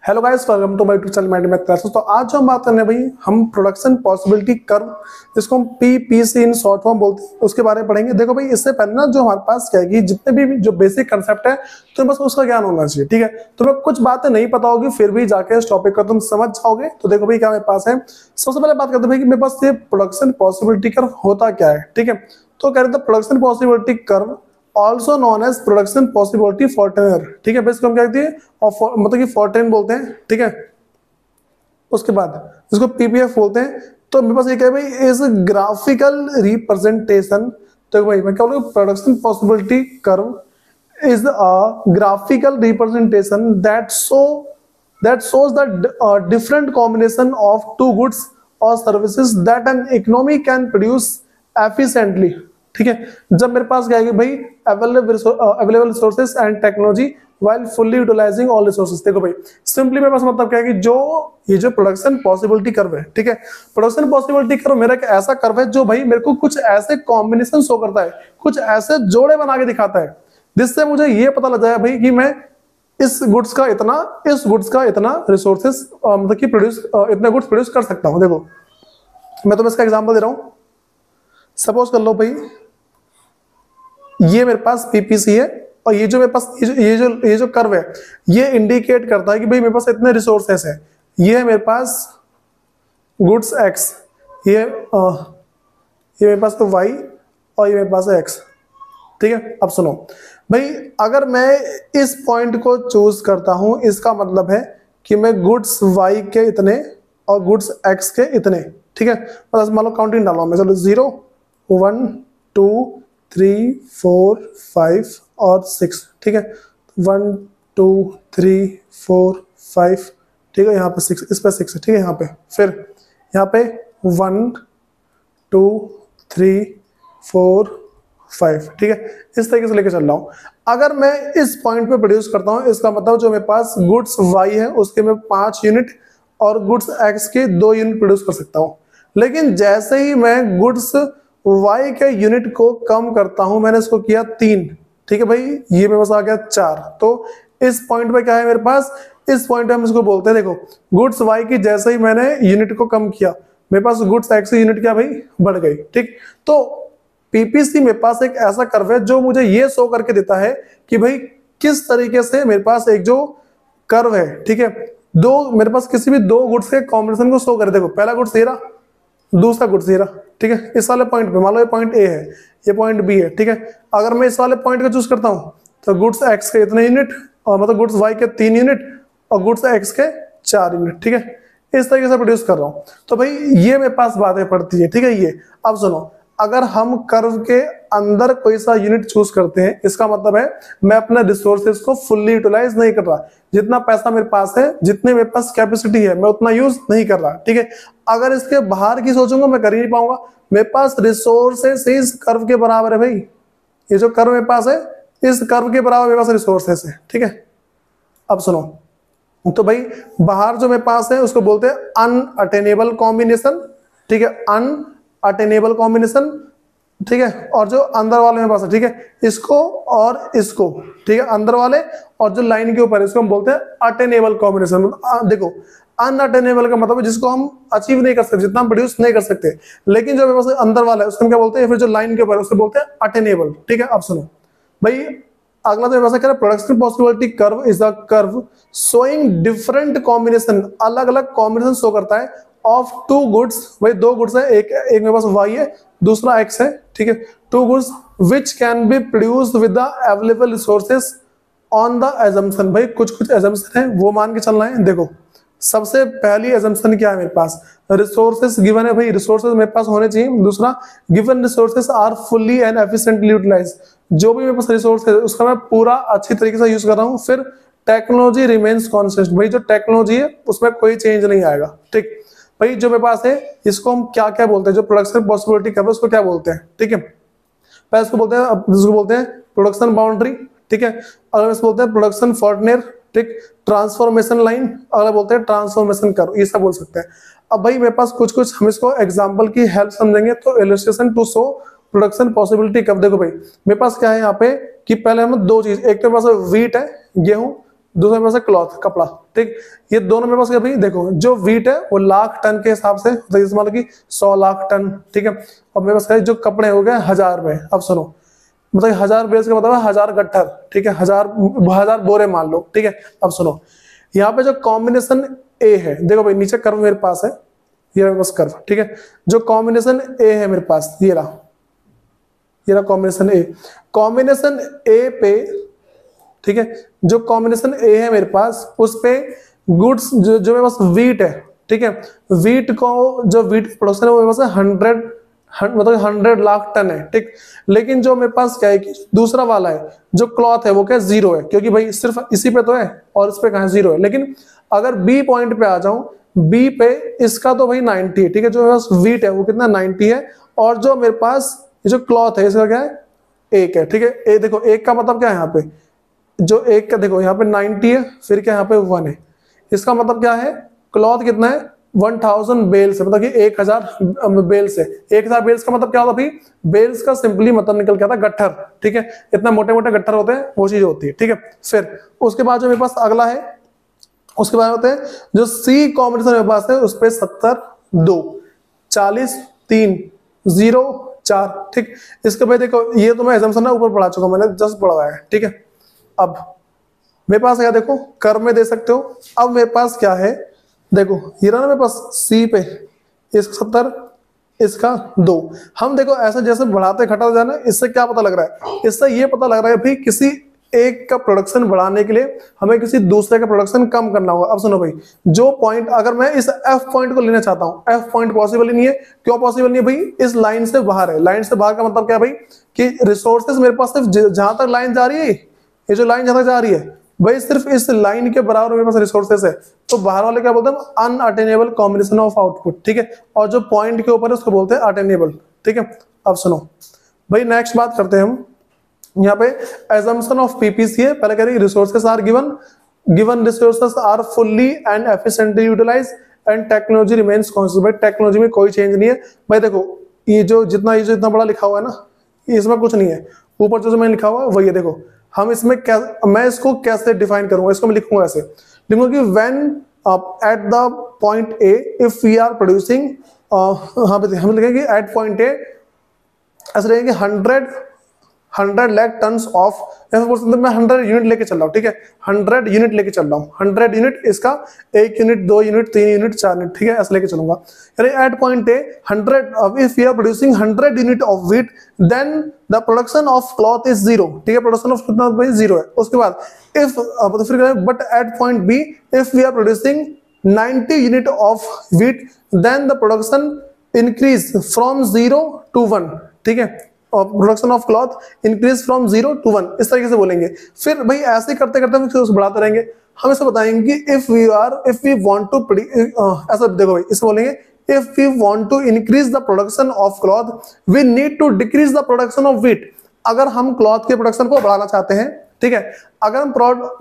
Hello guys, welcome to my YouTube channel math math classes. तो आज जो हम बात करने भाई हम प्रोडक्शन पॉसिबिलिटी कर्व, जिसको हम पीपीसी इन शॉर्ट फॉर्म बोलते हैं, उसके बारे में पढ़ेंगे। देखो भाई, इससे पहले ना जो हमारे पास क्या है कि जितने भी जो बेसिक कंसेप्ट है तो बस उसका ज्ञान होना चाहिए। ठीक है, तुम्हें कुछ बातें नहीं पता होगी फिर भी जाके इस टॉपिक को तुम समझ जाओगे। तो देखो भाई क्या मेरे पास है, सबसे पहले बात करते हैं भाई कि मेरे पास ये प्रोडक्शन पॉसिबिलिटी कर्व होता क्या है। ठीक है, तो कह रहे थे production possibility curve also known as production possibility frontier. ठीक है, इसको हम क्या कहते हैं, मतलब कि फॉर्टेन बोलते हैं। ठीक है, उसके बाद इसको पीपीएफ बोलते हैं। तो मेरे पास ये क्या है भाई, इज ग्राफिकल रिप्रेजेंटेशन। तो भाई मैं क्या बोलूँ, production possibility curve is a graphical representation that shows the different combination of two goods or services that an economy can produce efficiently। ठीक है, जब मेरे पास क्या है कि भाई available resources and technology while fully utilizing all resources। देखो भाई सिंपली मेरे पास मतलब क्या है कि जो ये जो प्रोडक्शन पॉसिबिलिटी कर्व है, ठीक है, प्रोडक्शन पॉसिबिलिटी कर्व मेरा एक ऐसा कर्व है जो भाई मेरे को कुछ ऐसे कॉम्बिनेशन शो करता है, कुछ ऐसे जोड़े बना के दिखाता है, जिससे मुझे ये पता लग जाए भाई कि मैं इस गुड्स का इतना रिसोर्सेस मतलब कि इतने गुड्स प्रोड्यूस कर सकता हूं। देखो मैं तुम्हें इसका एग्जांपल दे रहा हूं। सपोज कर लो भाई ये मेरे पास पीपीसी है और ये जो मेरे पास ये जो कर्व है ये इंडिकेट करता है कि भाई मेरे पास इतने रिसोर्सेस है। ये है मेरे पास गुड्स एक्स, ये मेरे पास तो वाई और ये मेरे पास है एक्स। ठीक है, अब सुनो भाई, अगर मैं इस पॉइंट को चूज करता हूं इसका मतलब है कि मैं गुड्स वाई के इतने और गुड्स एक्स के इतने, ठीक है, बस मान लो काउंटिंग डालो मैं, चलो 0 1 2 3 4 5 और 6। ठीक है, 1 2 3 4 5, ठीक है, यहाँ पे 6, इस पे 6 है। ठीक है, यहाँ पे फिर यहाँ पे 1 2 3 4 5। ठीक है, इस तरीके से लेके चल रहा हूं। अगर मैं इस पॉइंट पे प्रोड्यूस करता हूं इसका मतलब जो मेरे पास गुड्स वाई है उसके मैं 5 यूनिट और गुड्स एक्स के 2 यूनिट प्रोड्यूस कर सकता हूं। लेकिन जैसे ही मैं गुड्स वाई के यूनिट को कम करता हूं, मैंने इसको किया 3, ठीक है भाई, ये मेरे पास आ गया 4। तो इस पॉइंट पे क्या है मेरे पास, इस पॉइंट पे हम इसको बोलते हैं, देखो गुड्स वाई की जैसे ही मैंने यूनिट को कम किया मेरे पास गुड्स एक्स की यूनिट क्या भाई बढ़ गई। ठीक, तो पीपीसी मेरे पास एक ऐसा कर्व है जो मुझे ये शो करके देता है कि भाई किस तरीके से मेरे पास एक जो कर्व है, ठीक है, दो मेरे पास किसी भी दो गुड्स के कॉम्बिनेशन को शो करे। देखो पहला गुड्स ये रहा, दूसरा गुड्स ये रहा। ठीक है, इस वाले पॉइंट पे मान लो ये पॉइंट ए है, ये पॉइंट बी है। ठीक है, अगर मैं इस वाले पॉइंट को चूज करता हूं तो गुड्स एक्स के इतने यूनिट और मतलब गुड्स वाई के 3 यूनिट और गुड्स एक्स के 4 यूनिट। ठीक है, इस तरीके से प्रोड्यूस कर रहा हूं। तो भाई ये मेरे पास बातें पड़ती है। ठीक है, ये अब सुनो, अगर हम कर्व के अंदर कोई सा यूनिट चूज करते हैं इसका मतलब है मैं अपने रिसोर्सेज को फुल्ली यूटिलाइज नहीं कर रहा, जितना पैसा मेरे पास है, जितने मेरे पास कैपेसिटी है, मैं उतना यूज नहीं कर रहा। ठीक है, अगर इसके बाहर की सोचूंगा मैं कर ही नहीं पाऊंगा। मेरे पास रिसोर्सेज इस कर्व के बराबर है भाई, ये जो कर्व मेरे पास है इस कर्व के बराबर मेरे पास रिसोर्सेज है। ठीक है, अब सुनो, तो भाई बाहर जो मेरे पास है उसको बोलते हैं अनअटेनेबल कॉम्बिनेशन। ठीक है, अनअटेनेबल कॉम्बिनेशन। ठीक है, और जो अंदर वाले मेरे पास है, ठीक है, इसको और इसको, ठीक है, अंदर वाले और जो लाइन के ऊपर इसको हम बोलते हैं अटेनेबल कॉम्बिनेशन। देखो अनअटेनेबल का मतलब जिसको हम अचीव नहीं कर सकते, जितना हम प्रोड्यूस नहीं कर सकते, लेकिन जो मेरे पास अंदर वाला है उसको हम क्या बोलते हैं, फिर जो लाइन के ऊपर उसको बोलते हैं अटेनेबल। ठीक है, अब सुनो भाई, अगला तो वैसा कह रहा है production possibility curve is the curve showing different combination, अलग अलग कॉम्बिनेशन शो करता है ऑफ टू गुड्स। भाई दो गुड्स है, एक मेरे पास वाई है दूसरा एक्स है। ठीक है, two goods which can be produced with the available resources on the assumption. भाई कुछ एजम्पशन है वो मान के चलना है। देखो सबसे पहली एजम्पशन क्या है मेरे पास, रिसोर्सेज गिवन है भाई, रिसोर्सेज मेरे पास होने चाहिए। दूसरा, given resources are fully and efficiently utilized, जो भी मेरे पास रिसोर्स है उसका मैं पूरा अच्छी तरीके से यूज कर रहा हूँ। फिर टेक्नोलॉजी रिमेन्स कांस्टेंट, भाई जो टेक्नोलॉजी है उसमें कोई चेंज नहीं आएगा। ठीक भाई, जो मेरे पास है इसको हम क्या क्या बोलते हैं, जो प्रोडक्शन पॉसिबिलिटी कर्व उसको क्या बोलते हैं। ठीक है, पहले इसको बोलते हैं प्रोडक्शन बाउंड्री। ठीक है, अगला इसको बोलते हैं प्रोडक्शन फॉर्टनेर। ठीक, ट्रांसफॉर्मेशन लाइन, अगला बोलते हैं ट्रांसफॉर्मेशन कर्व, ये सब बोल सकते हैं। अब भाई मेरे पास कुछ हम इसको एग्जांपल की हेल्प समझेंगे। तो illustration to show production possibility curve. देखो भाई मेरे पास क्या है यहाँ पे कि पहले हम दो चीज, एक तो मेरे पास व्हीट है, गेहूं, दूसरा मेरे पास क्लॉथ कपड़ा, ठीक। ये दोनों मेरे पास भाई देखो जो वीट है वो लाख टन के हिसाब से, तो इस मतलब कि 100 लाख टन, ठीक है। और मेरे पास जो कपड़े हो गए 1000 में। अब सुनो, मतलब 1000 बेल्स का मतलब है 1000 गट्ठर, ठीक है, 1000 बोरे मान लो, ठीक है। अब सुनो, यहाँ पे जो कॉम्बिनेशन ए है, देखो भाई नीचे कर्व मेरे पास है, ये मेरे पास कर्व, ठीक है। जो कॉम्बिनेशन ए है मेरे पास, ये रहा कॉम्बिनेशन ए। कॉम्बिनेशन ए पे, ठीक है, जो कॉम्बिनेशन ए है मेरे पास उस पे गुड्स जो मेरे पास वीट है, ठीक है, वीट को जो वीट प्रोडक्शन है वो मेरे पास मतलब 100 लाख टन है, ठीक। लेकिन जो मेरे पास क्या है कि दूसरा वाला है जो क्लॉथ है वो क्या जीरो है, क्योंकि भाई सिर्फ इसी पे तो है और इस पे कहां जीरो है। लेकिन अगर बी पॉइंट पे आ जाऊं, बी पे इसका तो भाई 90 है, ठीक है। जो मेरे पास वीट है वो कितना 90 है, और जो मेरे पास जो क्लॉथ है इसका क्या है 1 है, ठीक है। ए देखो 1 का मतलब क्या है, यहाँ पे जो 1 का देखो यहाँ पे 90 है, फिर क्या यहाँ पे 1 है, इसका मतलब क्या है क्लॉथ कितना है 1000 बेल्स है, मतलब कि 1000 बेल्स है। 1000 बेल्स का मतलब क्या होता है भाई, बेल्स का सिंपली मतलब निकल के आता है गट्ठर, ठीक है। इतना मोटे मोटे गट्ठर होते हैं वो चीज होती है, ठीक है। फिर उसके बाद जो मेरे पास अगला है, उसके बाद होते हैं जो सी कॉम्बिनेशन मेरे पास है उस पे 70 2 40 3 0 4, ठीक। इसके बाद देखो ये तो मैं एजम्पशन ना ऊपर पढ़ा चुका हूं, मैंने जस्ट पढ़ा है, ठीक है। अब मेरे पास क्या देखो कर्व में दे सकते हो। अब मेरे पास क्या है देखो, ये रहा ना मेरे पास सी पे इसका 70 इसका 2। हम देखो ऐसे जैसे बढ़ाते घटाते जाना, इससे क्या पता लग रहा है, इससे ये पता लग रहा है भाई किसी एक का प्रोडक्शन बढ़ाने के लिए हमें किसी दूसरे का प्रोडक्शन कम करना होगा। अब सुनो भाई, जो पॉइंट अगर मैं इस एफ पॉइंट को लेना चाहता हूं, एफ पॉइंट पॉसिबल ही नहीं है। क्यों पॉसिबल नहीं है भाई, इस लाइन से बाहर है। लाइन से बाहर का मतलब क्या है भाई कि रिसोर्सेज मेरे पास सिर्फ जहां तक लाइन जा रही है, ये जो लाइन जहां तक जा रही है भाई सिर्फ इस लाइन के बराबर मेरे पास रिसोर्सेस है, तो बाहर वाले क्या बोलते हैं अनअटेनेबल कॉम्बिनेशन ऑफ आउटपुट, ठीक है। और जो पॉइंट के ऊपर है उसको बोलते हैं अटेनेबल, ठीक है। अब सुनो भाई नेक्स्ट बात करते हैं हम, यहाँ पे assumption of PPC है। पहले कह रही resources are given resources are fully and efficiently utilize and technology remains constant. भाई टेक्नोलॉजी में कोई चेंज नहीं है। भाई देखो ये जो इतना बड़ा लिखा हुआ है ना, इसमें कुछ नहीं है, ऊपर जो मैंने लिखा हुआ है वही है। देखो हम इसमें मैं इसको कैसे डिफाइन करूंगा, इसको मैं लिखूंगा ऐसे, लिखूंगा कि when at the point A if we are producing, पे हम लिखेंगे एट पॉइंट ए ऐसे रहेंगे 100 लाख टन्स ऑफ, मैं 100 यूनिट लेके चल रहा हूँ, ठीक है। 100 यूनिट लेके चल रहा हूँ, 100 यूनिट, इसका 1 यूनिट 2 यूनिट 3 यूनिट 4 यूनिट, ठीक है, ऐसे लेके चलूंगा। यानी at point A 100 if you are producing 100 unit of wheat then the production of cloth is 0, ठीक है। प्रोडक्शन ऑफ क्लॉथ 0 है। उसके बाद इफ फिर but at point B if we are producing 90 unit of wheat then the production increase from 0 to 1, ठीक है। Production of cloth increase from 0 to 1, इस तरीके से बोलेंगे। फिर भाई ऐसे करते करते हम बढ़ाते रहेंगे। हम इसे बताएंगे कि इफ वी वांट टू ऐसा देखो भाई इसे बोलेंगे if we want to increase the production of cloth we need to decrease the production of wheat. अगर हम क्लॉथ के प्रोडक्शन को बढ़ाना चाहते हैं, ठीक है, अगर हम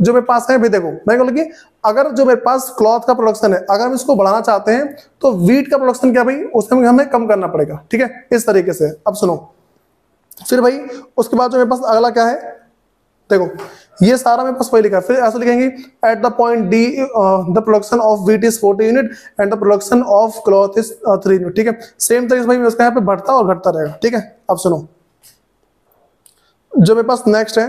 जो मेरे पास है भाई देखो मैं कहूँ कि अगर जो मेरे पास क्लॉथ का प्रोडक्शन है अगर हम इसको बढ़ाना चाहते हैं तो व्हीट का प्रोडक्शन क्या भाई उसमें हमें कम करना पड़ेगा, ठीक है, इस तरीके से। अब सुनो फिर भाई उसके बाद जो मेरे पास अगला क्या है देखो, ये सारा मेरे पास वही लिखा है। फिर ऐसे लिखेंगे eight the point D the production of wheat is 40 unit and the production of cloth is 3 unit, ठीक है। सेम तरीके से भाई उसका यहाँ पे बढ़ता और घटता रहेगा, ठीक है। अब सुनो जो मेरे पास नेक्स्ट है,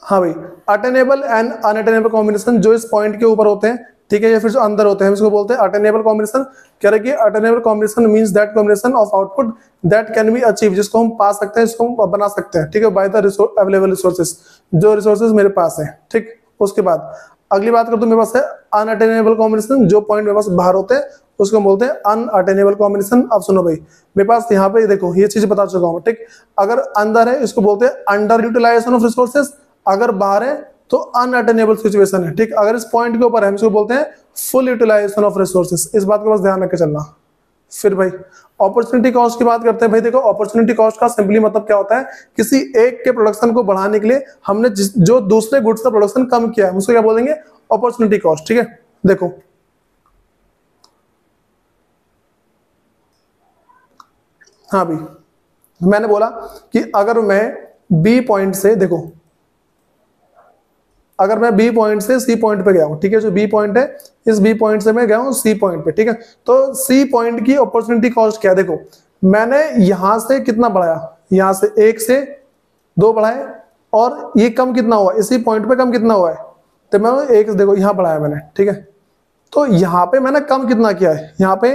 हाँ भाई अटेनेबल एंड अनअटेनेबल कॉम्बिनेशन जो इस पॉइंट के ऊपर होते हैं, ठीक है, या फिर जो अंदर होते हैं इसको बोलते हैं अटेनेबल कॉम्बिनेशन। कह रहे कि attainable combination means that combination of output that can be achieve, जिसको हम पा सकते हैं, इसको हम बना सकते हैं, ठीक है, बाय द अवेलेबल रिसोर्सेज, जो रिसोर्सेज मेरे पास है, ठीक। उसके बाद अगली बात कर दो मेरे पास है अनअटेनेबल कॉम्बिनेशन, जो पॉइंट मेरे पास बाहर होते हैं उसको बोलते हैं अनअटेनेबल कॉम्बिनेशन। अब सुनो भाई मेरे पास यहाँ पे देखो ये चीज बता चुका हूँ, ठीक। अगर अंदर है इसको बोलते हैं अंडर यूटिलाइजेशन ऑफ रिसोर्सेज, अगर बाहर है तो अनअटेनेबल सिचुएशन है, ठीक। अगर इस पॉइंट के ऊपर है हम इसको बोलते हैं फुल यूटिलाइजेशन ऑफ रिसोर्सेज, इस बात को बस ध्यान रख के चलना। फिर भाई अपॉर्चुनिटी कॉस्ट की बात करते हैं। भाई देखो अपॉर्चुनिटी कॉस्ट का सिंपली मतलब क्या होता है, किसी एक के प्रोडक्शन को बढ़ाने के लिए हमने जो दूसरे गुड्स का प्रोडक्शन कम किया है उसको क्या बोलेंगे अपॉर्चुनिटी कॉस्ट, ठीक है। देखो हाँ भाई मैंने बोला कि अगर मैं बी पॉइंट से देखो अगर मैं बी पॉइंट से सी पॉइंट पे गया हूँ, ठीक है, जो बी पॉइंट है इस बी पॉइंट से मैं गया हूँ सी पॉइंट पे, ठीक है, तो सी पॉइंट की अपॉर्चुनिटी कॉस्ट क्या है, देखो मैंने यहां से कितना बढ़ाया, यहां से 1 से 2 बढ़ाए और ये कम कितना हुआ, इसी पॉइंट पे कम कितना हुआ है, तो मैं एक देखो यहां बढ़ाया मैंने, ठीक है, तो यहाँ पे मैंने कम कितना किया है, यहाँ पे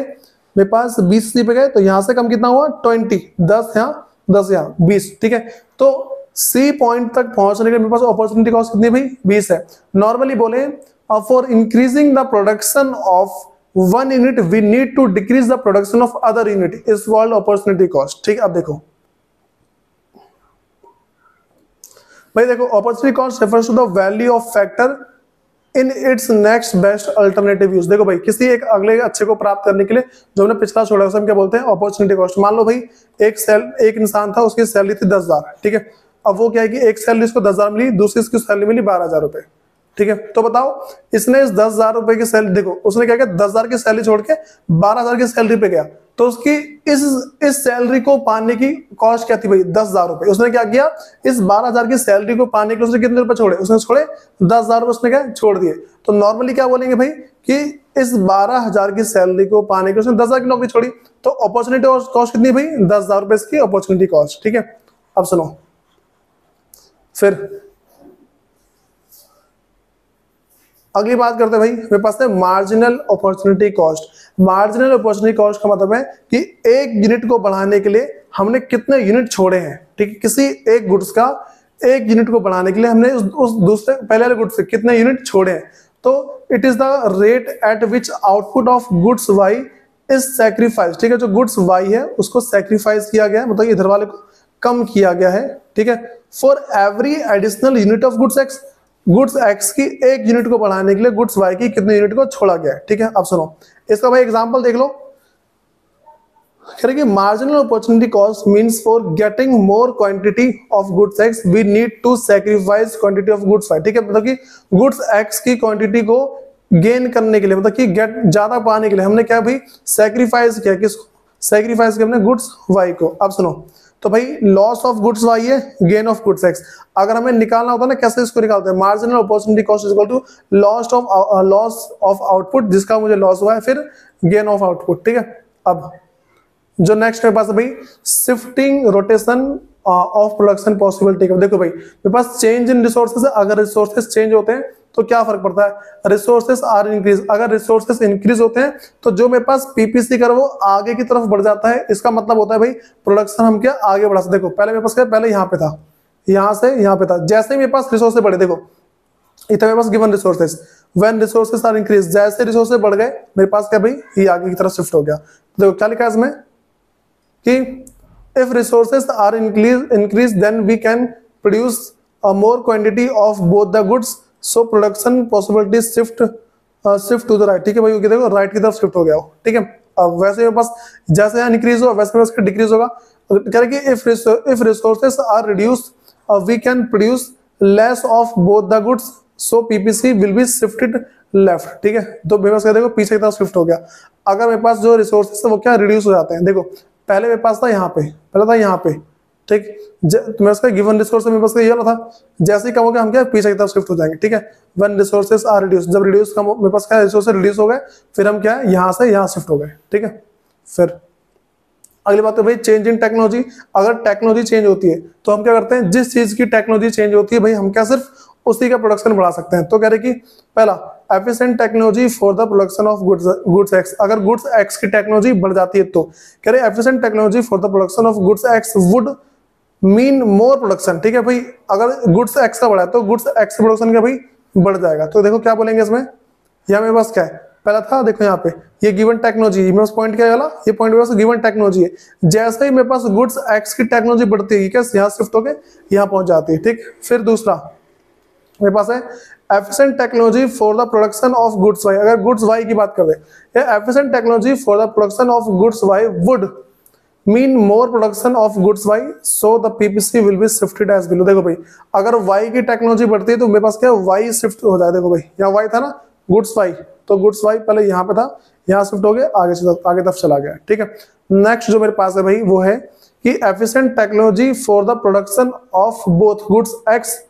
मेरे पास 20 सी पे गए तो यहां से कम कितना हुआ 20, 10 यहाँ 10 यहाँ 20, ठीक है, तो सी पॉइंट तक पहुंचने के लिए मेरे पास अपॉर्चुनिटी कॉस्ट कितनी भाई 20 है। नॉर्मली बोले for increasing the production of 1 unit we need to decrease the production of other unit is called opportunity cost, ठीक है। अब देखो भाई, देखो opportunity cost refers to the value of factor in its next best alternative use. देखो भाई, किसी एक अगले अच्छे को प्राप्त करने के लिए जो हमने पिछला छोड़ा उसे हम क्या बोलते हैं, अपॉर्चुनिटी कॉस्ट। मान लो भाई एक इंसान था, उसकी सैलरी थी 10,000, ठीक है, अब वो क्या है कि एक सैलरी इसको 10,000 मिली, दूसरी इसकी सैलरी मिली 12,000 रुपए, ठीक है, तो बताओ इसने इस 10,000 रुपए की सैलरी, देखो उसने क्या किया 10,000 की सैलरी छोड़ के 12,000 की सैलरी पे गया, तो उसकी इस सैलरी को पाने की कॉस्ट क्या थी भाई 10,000 रुपए। उसने क्या किया, इस 12,000 की सैलरी को पाने के लिए उसने कितने रुपए छोड़े, उसने छोड़े 10,000 रुपए, उसने क्या छोड़ दिए। तो नॉर्मली क्या बोलेंगे भाई कि इस 12,000 की सैलरी को पाने के लिए उसने 10,000 की नौकरी छोड़ी, तो अपॉर्चुनिटी कॉस्ट कितनी भाई 10,000 रुपए इसकी अपॉर्चुनिटी कॉस्ट, ठीक है। अब सुनो, फिर अगली बात करते हैं भाई, मेरे पास है marginal opportunity cost. Marginal opportunity cost का मतलब है कि एक यूनिट को बढ़ाने के लिए हमने कितने यूनिट छोड़े हैं, ठीक है, किसी एक गुड्स का एक यूनिट को बढ़ाने के लिए हमने उस दूसरे पहले वाले गुड्स से कितने यूनिट छोड़े हैं, तो it is the rate at which output of goods Y is sacrifice, ठीक है, जो गुड्स वाई है उसको सैक्रिफाइस किया गया है, मतलब इधर वाले को कम किया गया है, ठीक है, for every additional unit of goods x, goods X की एक यूनिट को बढ़ाने के लिए गुड्स वाई की कितने यूनिट को छोड़ा गया है, ठीक है। अब सुनो इसका भाई एग्जांपल देख लो, कह रहे कि marginal opportunity cost means for getting more quantity of goods X we need to sacrifice quantity of goods Y, ठीक है, मतलब कि गुड्स एक्स की क्वांटिटी को गेन करने के लिए, मतलब कि गेट ज्यादा पाने के लिए हमने क्या भाई सैक्रिफाइस किया, किसको सैक्रिफाइस किया हमने गुड्स वाई को। अब सुनो, तो भाई लॉस ऑफ गुड्स वाई है, गेन ऑफ गुड्स एक्स, अगर हमें निकालना होता है ना कैसे इसको निकालते हैं, marginal opportunity cost is equal to loss of output, जिसका मुझे लॉस हुआ है, फिर गेन ऑफ आउटपुट, ठीक है। अब जो नेक्स्ट मेरे पास है भाई shifting rotation of production possibility, देखो भाई मेरे पास चेंज इन रिसोर्सेज है, अगर रिसोर्सेज चेंज होते हैं तो क्या फर्क पड़ता है, रिसोर्सेज आर इंक्रीज, अगर रिसोर्सेज इंक्रीज होते हैं तो जो मेरे पास पीपीसी कर वो आगे की तरफ बढ़ जाता है, इसका मतलब होता है भाई प्रोडक्शन हम क्या आगे बढ़ा सकते। देखो पहले मेरे पास क्या, पहले यहाँ पे था, यहाँ से यहाँ पे था, जैसे ही मेरे पास रिसोर्सेज बढ़े, देखो इतना मेरे पास given resources, when resources are increase, जैसे रिसोर्सेज बढ़ गए मेरे पास क्या भाई ये आगे की तरफ शिफ्ट हो गया। देखो क्या लिखा है इसमें कि if resources are increased then we can produce a more quantity of both the goods, so production possibilities shift to the right, ठीक है भाई, देखो राइट की तरफ शिफ्ट हो गया हो, ठीक है। अब वैसे मेरे पास जैसे यहाँ इंक्रीज हो वैसे मेरे पास डिक्रीज होगा, कह रहे कि if resources are reduced we can produce less of both the goods, so PPC will be shifted left, ठीक है, तो मेरे पास देखो पीछे की तरफ शिफ्ट हो गया। अगर मेरे पास जो रिसोर्सेस है वो क्या रिड्यूस हो जाते हैं, देखो पहले मेरे पास था यहाँ पे, पहले था यहाँ पे, ठीक, मेरे पास गिवन रिसोर्स मेरे पास ये वाला था, जैसे ही कम हो गया हम क्या पीछे की तरफ शिफ्ट हो जाएंगे, ठीक है। व्हेन रिसोर्सेज आर रिड्यूस, जब रिड्यूस कम मेरे पास क्या रिसोर्सेज रिड्यूस हो गए, फिर हम क्या है यहाँ से यहाँ शिफ्ट हो गए, ठीक है। फिर अगली बात है भाई चेंज इन टेक्नोलॉजी, अगर टेक्नोलॉजी चेंज होती है तो हम क्या करते हैं, जिस चीज की टेक्नोलॉजी चेंज होती है भाई हम क्या सिर्फ उसी का प्रोडक्शन बढ़ा सकते हैं। तो कह रहे कि पहला efficient technology for the production of goods x, अगर गुड्स एक्स की टेक्नोलॉजी बढ़ जाती है तो कह रहे efficient technology for the production of goods x would mean more production, ठीक है भाई, अगर गुड्स एक्स का बढ़ा है तो गुड्स एक्स प्रोडक्शन का भाई बढ़ जाएगा। तो देखो क्या बोलेंगे इसमें, यहाँ मेरे पास क्या है, पहला था देखो यहाँ पे ये गिवन टेक्नोलॉजी, मेरे पास पॉइंट क्या वाला, ये पॉइंट मेरे पास गिवन टेक्नोलॉजी है, जैसे ही मेरे पास गुड्स एक्स की टेक्नोलॉजी बढ़ती है क्या यहाँ शिफ्ट होकर यहाँ पहुंच जाती है, ठीक। फिर दूसरा मेरे पास है efficient technology for the production of goods Y, अगर गुड्स वाई की बात करें, efficient technology for the production of goods Y would mean more production of goods Y, so the PPC will be shifted as below. देखो भाई अगर Y की technology बढ़ती है तो मेरे पास क्या वाई शिफ्ट हो जाए, देखो भाई यहाँ वाई था ना गुड्स वाई, तो गुड्स वाई पहले यहाँ पे था, यहाँ शिफ्ट हो गया आगे तरफ चला गया, ठीक है। नेक्स्ट जो मेरे पास है भाई वो है कि efficient technology for the production of both goods X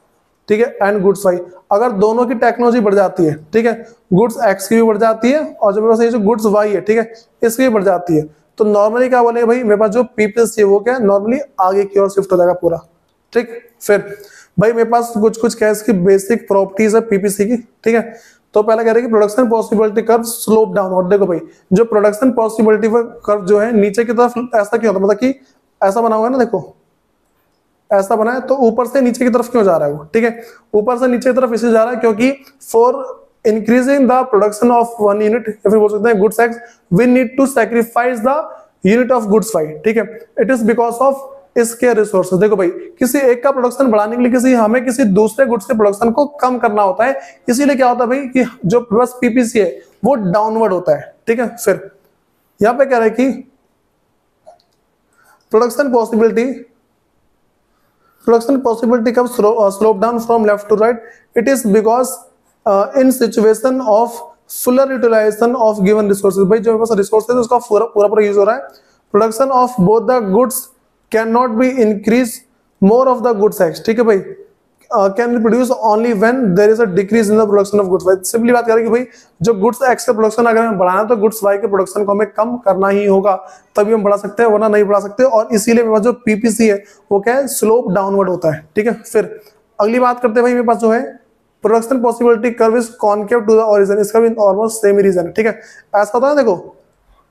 ठीक है, एंड गुड्स वाई। अगर दोनों की टेक्नोलॉजी बढ़ जाती है, ठीक है, गुड्स एक्स की भी बढ़ जाती है और जो मेरे पास ये जो गुड्स वाई है, ठीक है, इसकी भी बढ़ जाती है, तो नॉर्मली क्या बोलेंगे भाई, मेरे पास जो पीपीएस है वो क्या है, नॉर्मली आगे की ओर शिफ्ट हो जाएगा पूरा। ठीक, फिर भाई मेरे पास कुछ कुछ क्या है इसकी बेसिक प्रॉपर्टीज है पीपीसी की, ठीक है। तो पहला कह रहे हैं कि production possibility curve slope downward. देखो भाई, जो प्रोडक्शन पॉसिबिलिटी कर्व जो है नीचे की तरफ ऐसा क्यों होता है, मतलब कि ऐसा बना हुआ है ना, देखो ऐसा बना है, तो ऊपर से नीचे की तरफ क्यों जा रहा है वो, ठीक है, ऊपर से नीचे की तरफ इसलिए जा रहा है क्योंकि for increasing the production of one unit, या फिर बोल सकते हैं goods X, we need to sacrifice the unit of goods Y, ठीक है। इट इज बिकॉज ऑफ इसके रिसोर्सेज। देखो भाई, किसी एक का प्रोडक्शन बढ़ाने के लिए हमें किसी दूसरे गुड्स के प्रोडक्शन को कम करना होता है, इसीलिए क्या होता है भाई कि जो बस पीपीसी है वो डाउनवर्ड होता है, ठीक है। फिर यहां पे कह रहे हैं कि production possibility curve slope down from left to right, it is because in situation of fuller utilisation of given resources. भाई जो मेरे पास रिसोर्सेज उसका पूरा यूज हो रहा है, production of both the goods can not be increase more of the goods X, ठीक है भाई, can be produce only when there is a decrease in the production of goods Y. Simply बात करें कि भाई जो गुड्स एक्स का production अगर हमें बढ़ाना है तो गुड्स वाई के प्रोडक्शन को हमें कम करना ही होगा, तभी हम बढ़ा सकते हैं, वरना नहीं बढ़ा सकते। और इसीलिए मेरे पास जो पीपीसी है वो क्या है, स्लोप डाउनवर्ड होता है, ठीक है। फिर अगली बात करते हैं भाई, मेरे पास जो है production possibility curve is concave to the origin. इसका भी ऑलमोस्ट सेम ही रीजन है, ठीक है। ऐसा होता है, देखो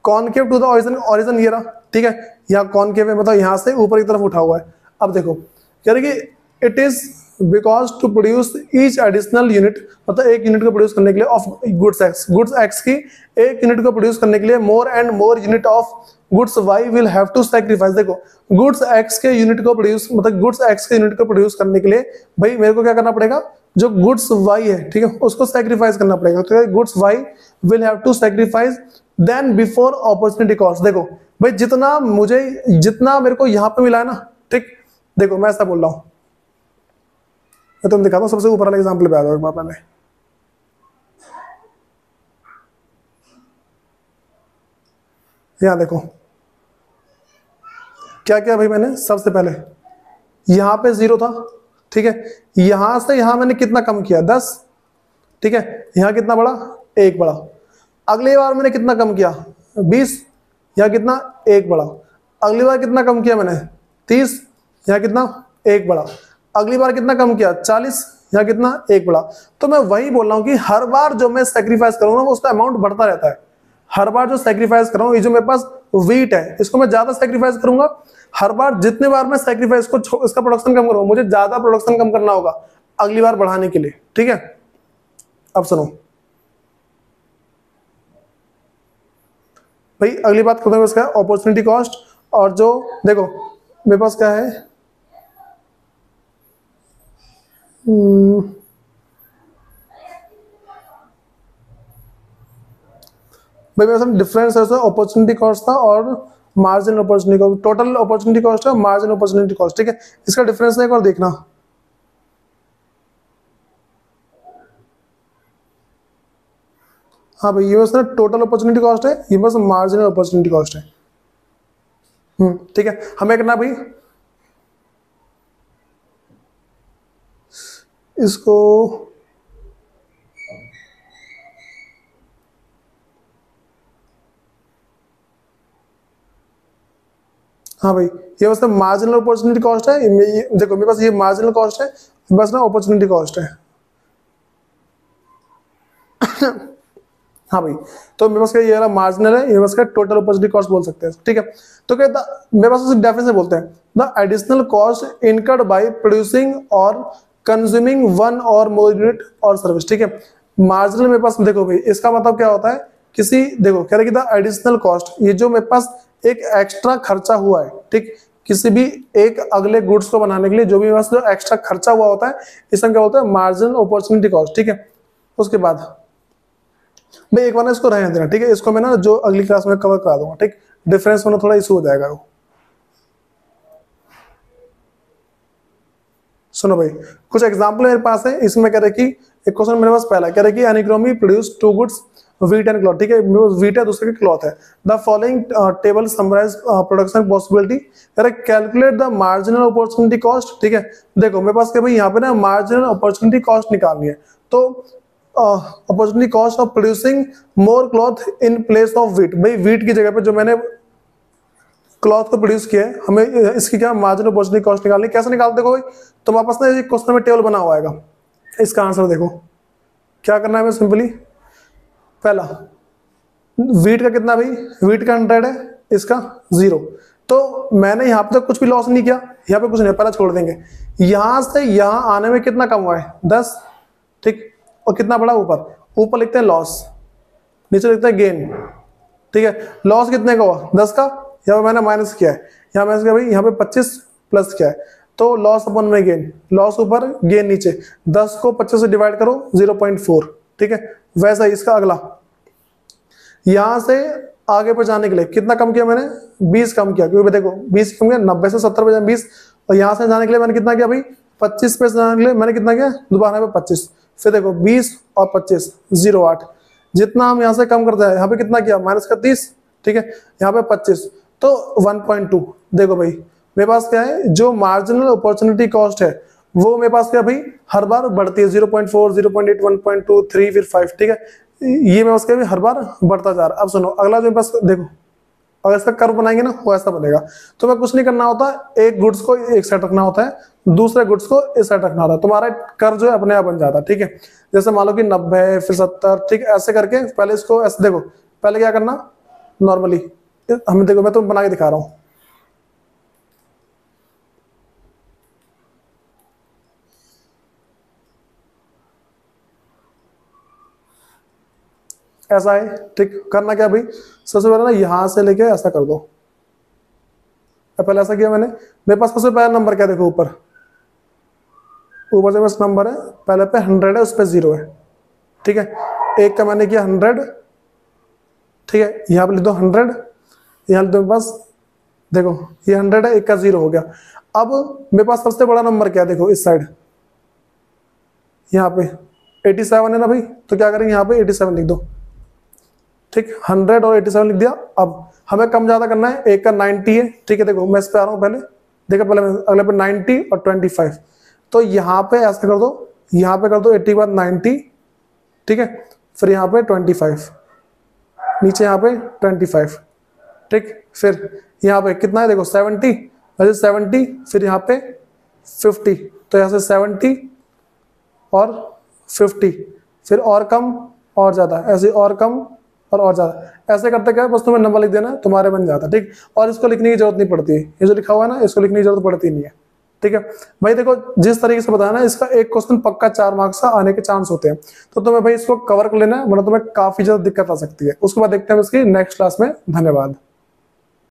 concave to the origin, origin ये रहा, ठीक है, यहाँ कॉनकेव है, मतलब यहाँ से ऊपर की तरफ उठा हुआ है। अब देखो कह रहे कि it is because to produce each additional unit, मतलब एक यूनिट को प्रोड्यूस करने के लिए ऑफ गुड्स एक्स की एक यूनिट को प्रोड्यूस करने के लिए more and more unit of goods Y will have to sacrifice. देखो गुड्स एक्स के यूनिट को प्रोड्यूस, मतलब गुड्स एक्स के यूनिट को प्रोड्यूस करने के लिए भाई मेरे को क्या करना पड़ेगा, जो गुड्स वाई है, ठीक है, उसको सैक्रिफाइस करना पड़ेगा। तो goods Y will have to sacrifice then before opportunity cost. देखो भाई जितना मेरे को यहाँ पे मिला है ना, ठीक, देखो मैं ऐसा बोल रहा हूं, मैं तुम दिखाता हूं, सबसे ऊपर वाला एग्जांपल पे आ जाओ एक बार पहले। यहां देखो क्या क्या भाई, मैंने सबसे पहले यहां पे 0 था, ठीक है, यहां से यहां मैंने कितना कम किया, 10, ठीक है, यहां कितना बढ़ा, 1 बढ़ा। अगली बार मैंने कितना कम किया, 20, यहां कितना, 1 बढ़ा। अगली बार कितना कम किया मैंने, 30, यहां कितना, 1 बढ़ा। अगली बार कितना कम किया, 40, यहां कितना, 1 बढ़ा। तो मैं वही बोल रहा हूं कि हर बार जो मैं सेक्रीफाइस करूंगा उसका अमाउंट बढ़ता रहता है। हर बार जो सेक्रीफाइस कर रहा हूं, ये जो मेरे पास वीट है इसको मैं ज्यादा सेक्रीफाइस करूंगा, हर बार जितने बार मैं सेक्रीफाइस को इसका प्रोडक्शन कम करूंगा, मुझे ज्यादा प्रोडक्शन कम करना होगा अगली बार बढ़ाने के लिए, ठीक है। अब सुनो भाई, अगली बात करते हैं इसका अपॉर्चुनिटी कॉस्ट। और जो देखो मेरे पास क्या है, भाई मेरे साथ डिफरेंस है अपॉर्चुनिटी कॉस्ट था और margin opportunity cost. Total opportunity cost है, मार्जिन अपॉर्चुनिटी कॉस्ट, ठीक है। इसका डिफरेंस एक बार देखना, हाँ भाई ये बस ना टोटल अपॉर्चुनिटी कॉस्ट है, ये बस मार्जिनल अपॉर्चुनिटी कॉस्ट है। ठीक है, हमें करना भाई इसको हाँ भाई ये बस मार्जिनल अपॉर्चुनिटी कॉस्ट है। देखो मेरे पास ये मार्जिनल कॉस्ट है, बस ना अपॉर्चुनिटी कॉस्ट है। हाँ भाई, तो मेरे पास क्या ये वाला मार्जिनल है, ये पास का टोटल अपॉर्चुनिटी कॉस्ट बोल सकते हैं, ठीक है। तो क्या मेरे पास डेफिनेशन बोलते हैं the additional cost incurred by producing और कंज्यूमिंग वन और मोर यूनिट और सर्विस, ठीक है। मार्जिनल मेरे पास देखो भाई इसका मतलब क्या होता है, किसी देखो कह रहे कि द एडिशनल कॉस्ट, ये जो मेरे पास एक एक्स्ट्रा खर्चा हुआ है, ठीक, किसी भी एक अगले गुड्स को बनाने के लिए जो भी मेरे पास जो एक्स्ट्रा खर्चा हुआ होता है, इसमें क्या बोलते हैं मार्जिनल अपॉर्चुनिटी कॉस्ट, ठीक है। उसके बाद मैं एक बार ना इसको रहने देना, ठीक है, इसको मैं ना जो अगली क्लास में कवर करा दूंगा, ठीक, डिफरेंस में थोड़ा इशू हो जाएगा वो। सुनो भाई कुछ एग्जांपल मेरे पास है, इसमें कह रहे कि एक क्वेश्चन मेरे पास पहला कह रहे कि an economy produce two goods wheat and cloth, ठीक है, wheat है, दूसरे की cloth है। The following table summarize production possibility, calculate the marginal opportunity cost, ठीक है। देखो मेरे पास क्या भाई यहाँ पे ना मार्जिनल अपॉर्चुनिटी कॉस्ट निकालनी है, तो opportunity cost of producing more cloth in place of wheat, भाई व्हीट की जगह पे जो मैंने क्लॉथ को प्रोड्यूस किया है, हमें इसकी क्या मार्जिनल अपॉर्चुनिटी कॉस्ट निकालनी, कैसे निकालते देखो भाई, तुम्हारे पास ना क्वेश्चन में टेबल बना हुआ आएगा, इसका आंसर देखो क्या करना है, मैं सिंपली पहला व्हीट का कितना भाई, व्हीट का 100 है, इसका 0, तो मैंने यहाँ पे तो कुछ भी लॉस नहीं किया, यहाँ पे कुछ नहीं, पहला छोड़ देंगे। यहां से यहां आने में कितना कम हुआ है 10, ठीक, और कितना बढ़ा ऊपर लिखते हैं लॉस, नीचे लिखते हैं गेन, ठीक है। लॉस कितने का हुआ 10 का, यहाँ पे मैंने माइनस किया है, यहाँ माइनस किया भाई, यहाँ पे 25 प्लस किया है, तो लॉस अपन में गेन, लॉस ऊपर गेन नीचे, 10 को 25 से डिवाइड करो 0.4, ठीक है। वैसा ही इसका अगला, यहां से आगे पर जाने के लिए कितना कम किया मैंने 20 कम किया, क्योंकि देखो 20 कम किया, 90 से 70 पे 20, और यहां से जाने के लिए मैंने कितना किया भाई 25 पे जाने के लिए मैंने कितना किया दोबारा पे 25, फिर देखो 20 और 25 0.8, जितना हम यहाँ से कम करते हैं यहाँ पे कितना किया माइनस का 30, ठीक है, यहाँ पे 25, तो 1.2। देखो भाई मेरे पास क्या है, जो मार्जिनल अपॉर्चुनिटी कॉस्ट है वो मेरे पास क्या भाई हर बार बढ़ती है, 0.4 0.8 1.2 3 फिर 5, ठीक है, ये मेरे पास क्या हर बार बढ़ता जा रहा है। अब सुनो अगला जो मेरे पास देखो, अगर इसका कर्व बनाएंगे ना वो ऐसा बनेगा, तो मैं कुछ नहीं करना होता, एक गुड्स को एक साइड रखना होता है, दूसरे गुड्स को इस साइड रखना होता है, तुम्हारा कर्व जो है अपने आप बन जाता है, ठीक है। जैसे मान लो कि 90 फिर 70, ठीक, ऐसे करके पहले इसको ऐसे देखो, पहले क्या करना नॉर्मली हमें, देखो मैं तो बना के दिखा रहा हूं, ऐसा है, ठीक, करना क्या भाई सबसे पहले ना यहां से लेके ऐसा कर दो, पहले ऐसा किया मैंने, मेरे पास सबसे पहला नंबर क्या देखो ऊपर जो बस नंबर है पहले पे 100 है, उस पे 0 है, ठीक है, एक का मैंने किया 100, ठीक है, यहाँ पे लिख दो 100, यहाँ लिख दो मेरे पास देखो ये 100 है, एक का 0 हो गया। अब मेरे पास सबसे बड़ा नंबर क्या है देखो इस साइड, यहाँ पे 87 है ना भाई, तो क्या करेंगे यहाँ पे 87 लिख दो, ठीक, 100 और 87 लिख दिया। अब हमें कम ज्यादा करना है, एक का 90 है, ठीक है, देखो मैं इस पे आ रहा हूँ पहले, देखो पहले मैं अगले पे 90 और 25, तो यहाँ पे ऐसा कर दो, यहाँ पे कर दो 80 के बाद 90, ठीक है, फिर यहाँ पे 25, नीचे यहाँ पे 25, ठीक, फिर यहाँ पे कितना है देखो 70, वैसे 70, फिर यहाँ पे 50, तो यहाँ से 70 और 50, फिर और कम और ज्यादा, ऐसे और कम और ज्यादा, ऐसे करते क्या बस तुम्हें नंबर लिख देना तुम्हारे बन जाता, ठीक, और इसको लिखने की जरूरत नहीं पड़ती है, ये जो लिखा हुआ है ना इसको लिखने की जरूरत पड़ती नहीं है, ठीक है भाई। देखो जिस तरीके से बताया ना, इसका एक क्वेश्चन पक्का 4 मार्क्स का आने के चांस होते हैं, तो तुम्हें भाई इसको कवर कर लेना है, वरना तुम्हें काफी ज्यादा दिक्कत आ सकती है। उसके बाद देखते हैं इसकी नेक्स्ट क्लास में। धन्यवाद।